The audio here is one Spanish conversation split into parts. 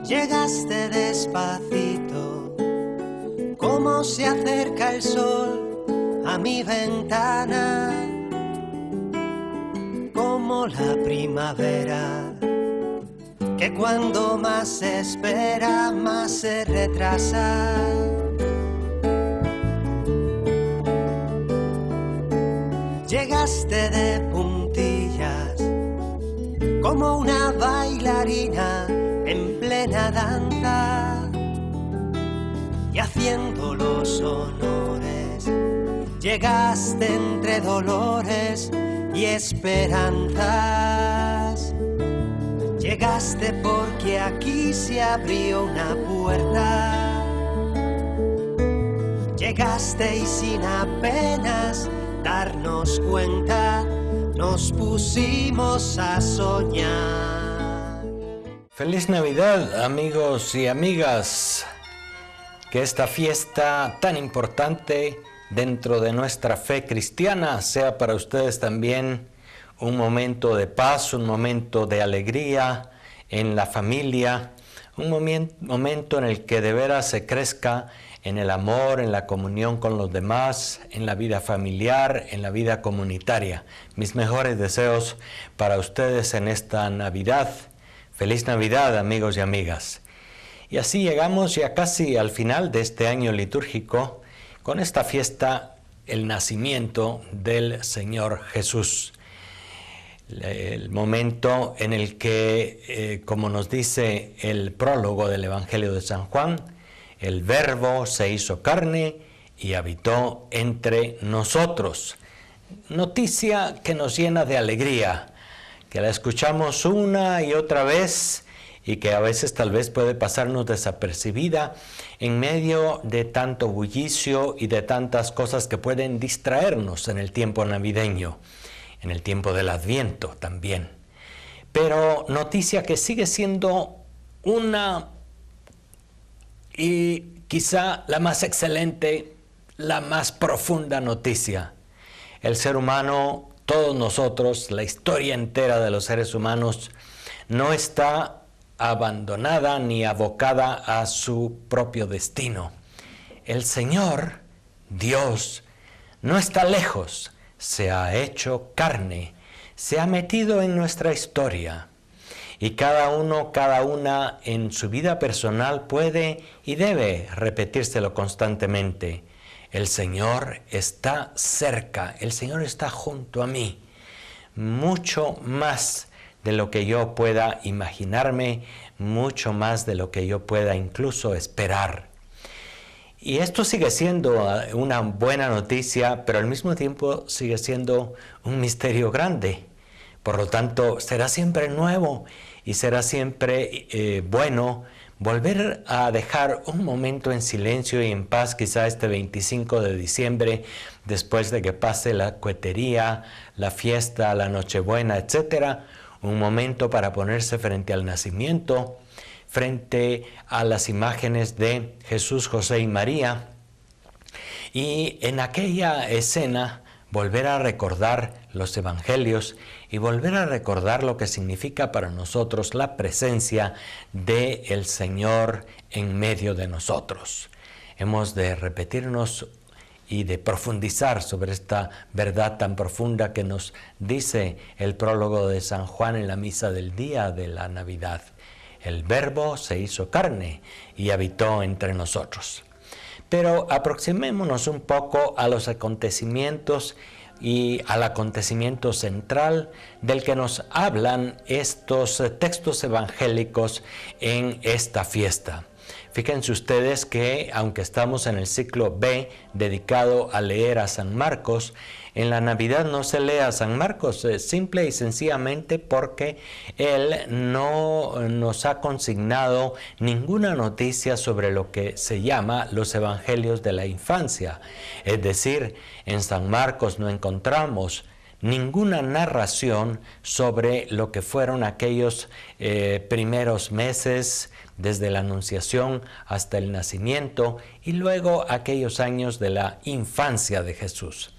Llegaste despacito, como se acerca el sol a mi ventana, como la primavera, que cuando más se espera, más se retrasa. Llegaste de puntillas, como una bailarina en plena danza, y haciendo los honores, llegaste entre dolores y esperanzas. Llegaste porque aquí se abrió una puerta. Llegaste y sin apenas darnos cuenta, nos pusimos a soñar. Feliz Navidad, amigos y amigas. Que esta fiesta tan importante dentro de nuestra fe cristiana sea para ustedes también un momento de paz, un momento de alegría en la familia, un momento en el que de veras se crezca en el amor, en la comunión con los demás, en la vida familiar, en la vida comunitaria. Mis mejores deseos para ustedes en esta Navidad. Feliz Navidad, amigos y amigas. Y así llegamos ya casi al final de este año litúrgico con esta fiesta, el nacimiento del Señor Jesús. El momento en el que, como nos dice el prólogo del Evangelio de San Juan, el Verbo se hizo carne y habitó entre nosotros. Noticia que nos llena de alegría, que la escuchamos una y otra vez y que a veces tal vez puede pasarnos desapercibida en medio de tanto bullicio y de tantas cosas que pueden distraernos en el tiempo navideño, en el tiempo del Adviento también. Pero noticia que sigue siendo una y quizá la más excelente, la más profunda noticia. El ser humano, todos nosotros, la historia entera de los seres humanos, no está abandonada ni abocada a su propio destino. El Señor, Dios, no está lejos, se ha hecho carne, se ha metido en nuestra historia. Y cada uno, cada una en su vida personal puede y debe repetírselo constantemente. El Señor está cerca, el Señor está junto a mí, mucho más de lo que yo pueda imaginarme, mucho más de lo que yo pueda incluso esperar. Y esto sigue siendo una buena noticia, pero al mismo tiempo sigue siendo un misterio grande. Por lo tanto, será siempre nuevo y será siempre bueno volver a dejar un momento en silencio y en paz, quizá este 25 de diciembre, después de que pase la cuetería, la fiesta, la Nochebuena, etcétera, un momento para ponerse frente al nacimiento, frente a las imágenes de Jesús, José y María, y en aquella escena volver a recordar los evangelios y volver a recordar lo que significa para nosotros la presencia del Señor en medio de nosotros. Hemos de repetirnos y de profundizar sobre esta verdad tan profunda que nos dice el prólogo de San Juan en la misa del día de la Navidad. El Verbo se hizo carne y habitó entre nosotros. Pero aproximémonos un poco a los acontecimientos y al acontecimiento central del que nos hablan estos textos evangélicos en esta fiesta. Fíjense ustedes que, aunque estamos en el ciclo B dedicado a leer a San Marcos, en la Navidad no se lee a San Marcos, simple y sencillamente porque él no nos ha consignado ninguna noticia sobre lo que se llama los evangelios de la infancia. Es decir, en San Marcos no encontramos ninguna narración sobre lo que fueron aquellos primeros meses desde la Anunciación hasta el nacimiento y luego aquellos años de la infancia de Jesús.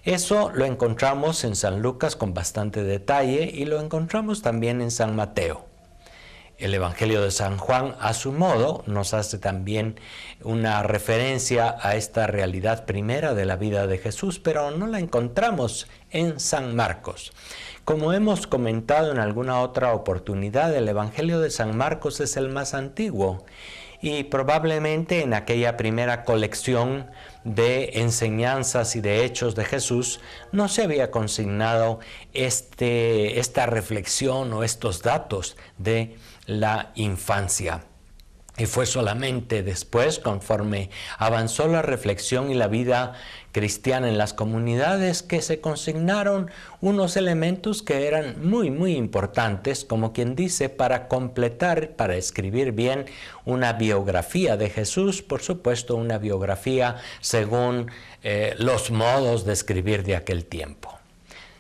Eso lo encontramos en San Lucas con bastante detalle y lo encontramos también en San Mateo. El Evangelio de San Juan, a su modo, nos hace también una referencia a esta realidad primera de la vida de Jesús, pero no la encontramos en San Marcos. Como hemos comentado en alguna otra oportunidad, el Evangelio de San Marcos es el más antiguo y probablemente en aquella primera colección de enseñanzas y de hechos de Jesús no se había consignado esta reflexión o estos datos de la infancia. Y fue solamente después, conforme avanzó la reflexión y la vida cristiana en las comunidades, que se consignaron unos elementos que eran muy importantes, como quien dice, para completar, para escribir bien una biografía de Jesús, por supuesto una biografía según los modos de escribir de aquel tiempo.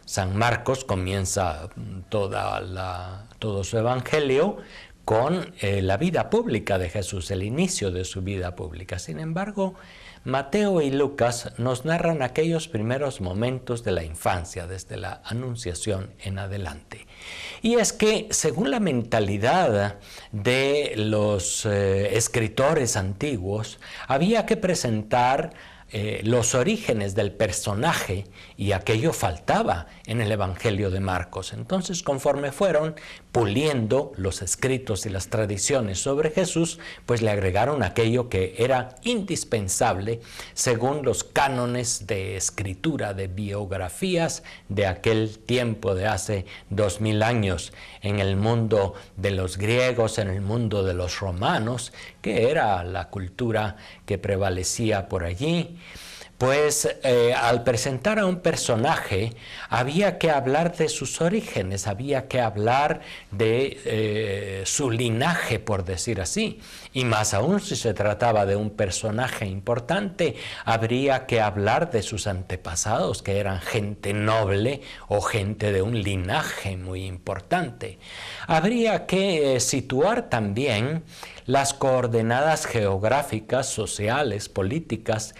San Marcos comienza todo su evangelio con la vida pública de Jesús, el inicio de su vida pública. Sin embargo, Mateo y Lucas nos narran aquellos primeros momentos de la infancia, desde la Anunciación en adelante. Y es que, según la mentalidad de los escritores antiguos, había que presentar los orígenes del personaje, y aquello faltaba en el Evangelio de Marcos. Entonces, conforme fueron puliendo los escritos y las tradiciones sobre Jesús, pues le agregaron aquello que era indispensable según los cánones de escritura, de biografías de aquel tiempo de hace 2000 años, en el mundo de los griegos, en el mundo de los romanos, que era la cultura que prevalecía por allí. Pues al presentar a un personaje había que hablar de sus orígenes, había que hablar de su linaje, por decir así. Y más aún, si se trataba de un personaje importante, habría que hablar de sus antepasados, que eran gente noble o gente de un linaje muy importante. Habría que situar también las coordenadas geográficas, sociales, políticas,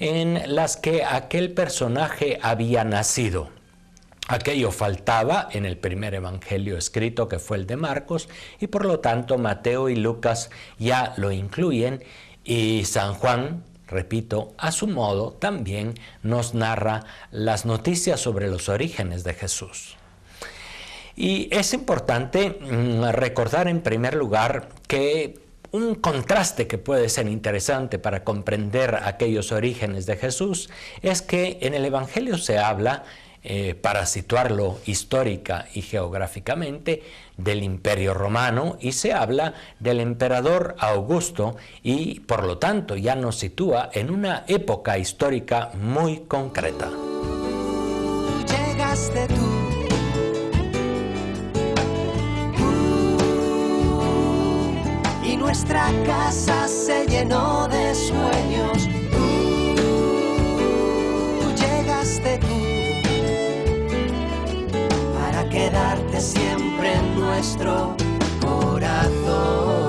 en las que aquel personaje había nacido. Aquello faltaba en el primer evangelio escrito, que fue el de Marcos, y por lo tanto Mateo y Lucas ya lo incluyen, y San Juan, repito, a su modo también nos narra las noticias sobre los orígenes de Jesús. Y es importante recordar en primer lugar que un contraste que puede ser interesante para comprender aquellos orígenes de Jesús es que en el Evangelio se habla, para situarlo histórica y geográficamente, del Imperio Romano, y se habla del emperador Augusto, y por lo tanto ya nos sitúa en una época histórica muy concreta. Llegaste tú. Nuestra casa se llenó de sueños. Tú llegaste tú para quedarte siempre en nuestro corazón.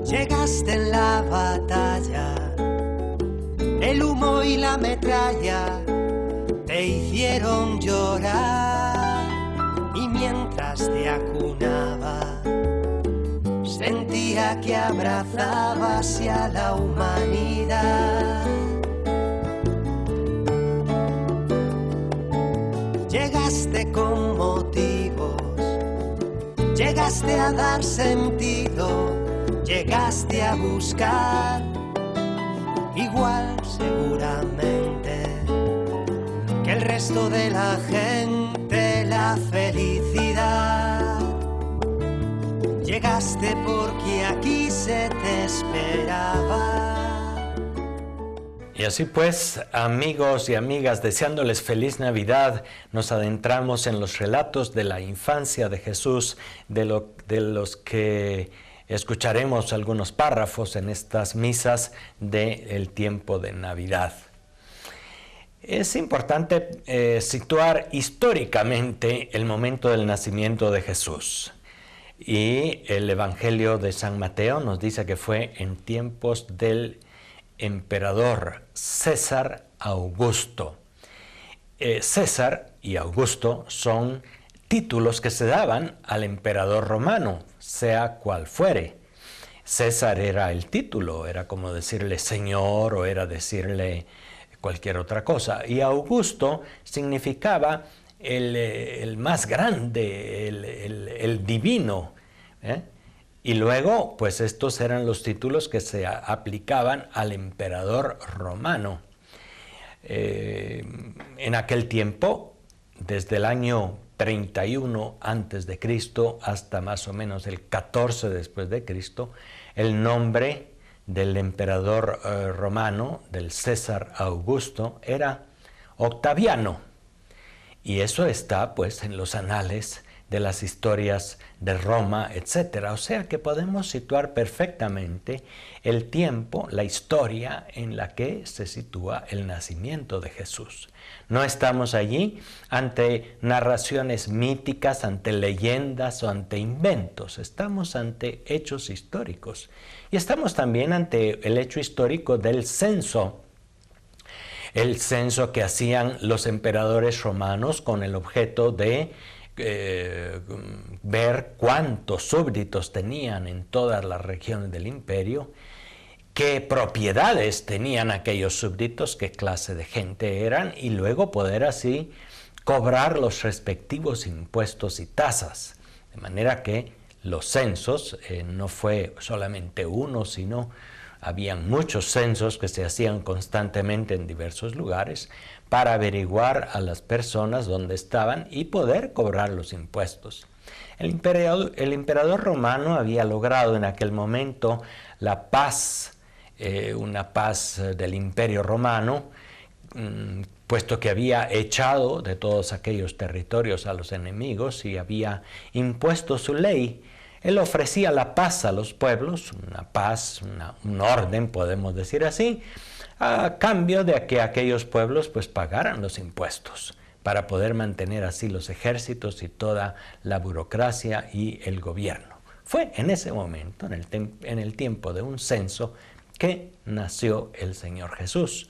Llegaste en la batalla. El humo y la metralla te hicieron llorar, y mientras te acunaba sentía que abrazabas a la humanidad. Llegaste con motivos, llegaste a dar sentido, llegaste a buscar. Igual seguramente que el resto de la gente, la felicidad. Llegaste porque aquí se te esperaba. Y así pues, amigos y amigas, deseándoles feliz Navidad, nos adentramos en los relatos de la infancia de Jesús, de los que escucharemos algunos párrafos en estas misas del tiempo de Navidad. Es importante situar históricamente el momento del nacimiento de Jesús. Y el Evangelio de San Mateo nos dice que fue en tiempos del emperador César Augusto. César y Augusto son títulos que se daban al emperador romano, sea cual fuere. César era el título, era como decirle señor o era decirle cualquier otra cosa. Y Augusto significaba el más grande, el divino. Y luego, pues estos eran los títulos que se aplicaban al emperador romano. En aquel tiempo, desde el año 31 antes de Cristo hasta más o menos el 14 después de Cristo, el nombre del emperador romano, del César Augusto, era Octaviano. Y eso está pues en los anales de las historias de Roma, etc. O sea que podemos situar perfectamente el tiempo, la historia en la que se sitúa el nacimiento de Jesús. No estamos allí ante narraciones míticas, ante leyendas o ante inventos. Estamos ante hechos históricos. Y estamos también ante el hecho histórico del censo. El censo que hacían los emperadores romanos con el objeto de ver cuántos súbditos tenían en todas las regiones del imperio, qué propiedades tenían aquellos súbditos, qué clase de gente eran, y luego poder así cobrar los respectivos impuestos y tasas. De manera que los censos no fue solamente uno, sino habían muchos censos que se hacían constantemente en diversos lugares para averiguar a las personas dónde estaban y poder cobrar los impuestos. El emperador romano había logrado en aquel momento la paz, una paz del imperio romano, puesto que había echado de todos aquellos territorios a los enemigos y había impuesto su ley. Él ofrecía la paz a los pueblos, una paz, un orden, podemos decir así, a cambio de que aquellos pueblos pues pagaran los impuestos para poder mantener así los ejércitos y toda la burocracia y el gobierno. Fue en ese momento, en el tiempo de un censo, que nació el Señor Jesús.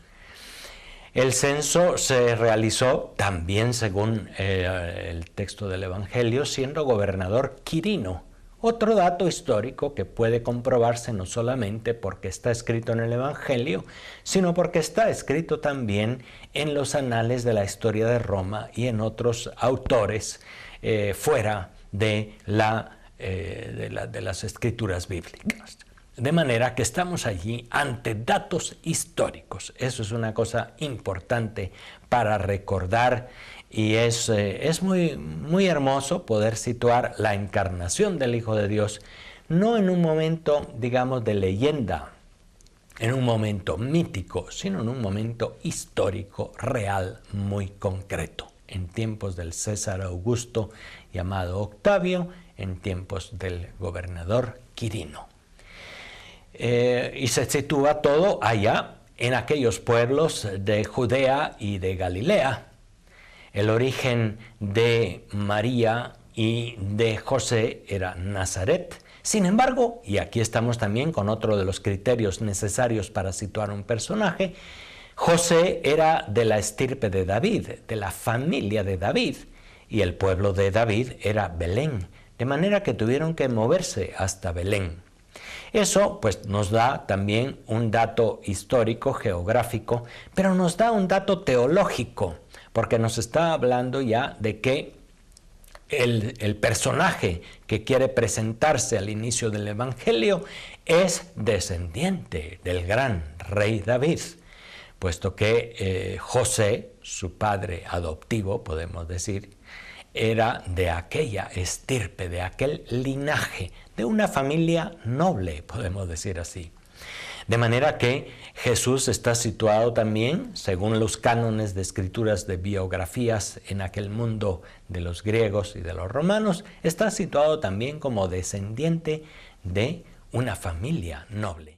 El censo se realizó también, según el texto del Evangelio, siendo gobernador Quirino. Otro dato histórico que puede comprobarse no solamente porque está escrito en el Evangelio, sino porque está escrito también en los anales de la historia de Roma y en otros autores fuera de las escrituras bíblicas. De manera que estamos allí ante datos históricos. Eso es una cosa importante para recordar. Y es muy hermoso poder situar la encarnación del Hijo de Dios, no en un momento, digamos, de leyenda, en un momento mítico, sino en un momento histórico, real, muy concreto, en tiempos del César Augusto, llamado Octavio, en tiempos del gobernador Quirino. Y se sitúa todo allá, en aquellos pueblos de Judea y de Galilea. El origen de María y de José era Nazaret. Sin embargo, y aquí estamos también con otro de los criterios necesarios para situar un personaje, José era de la estirpe de David, de la familia de David, y el pueblo de David era Belén, de manera que tuvieron que moverse hasta Belén. Eso pues nos da también un dato histórico, geográfico, pero nos da un dato teológico, porque nos está hablando ya de que el personaje que quiere presentarse al inicio del Evangelio es descendiente del gran rey David, puesto que José, su padre adoptivo, podemos decir, era de aquella estirpe, de aquel linaje, de una familia noble, podemos decir así. De manera que Jesús está situado también, según los cánones de escrituras de biografías en aquel mundo de los griegos y de los romanos, está situado también como descendiente de una familia noble.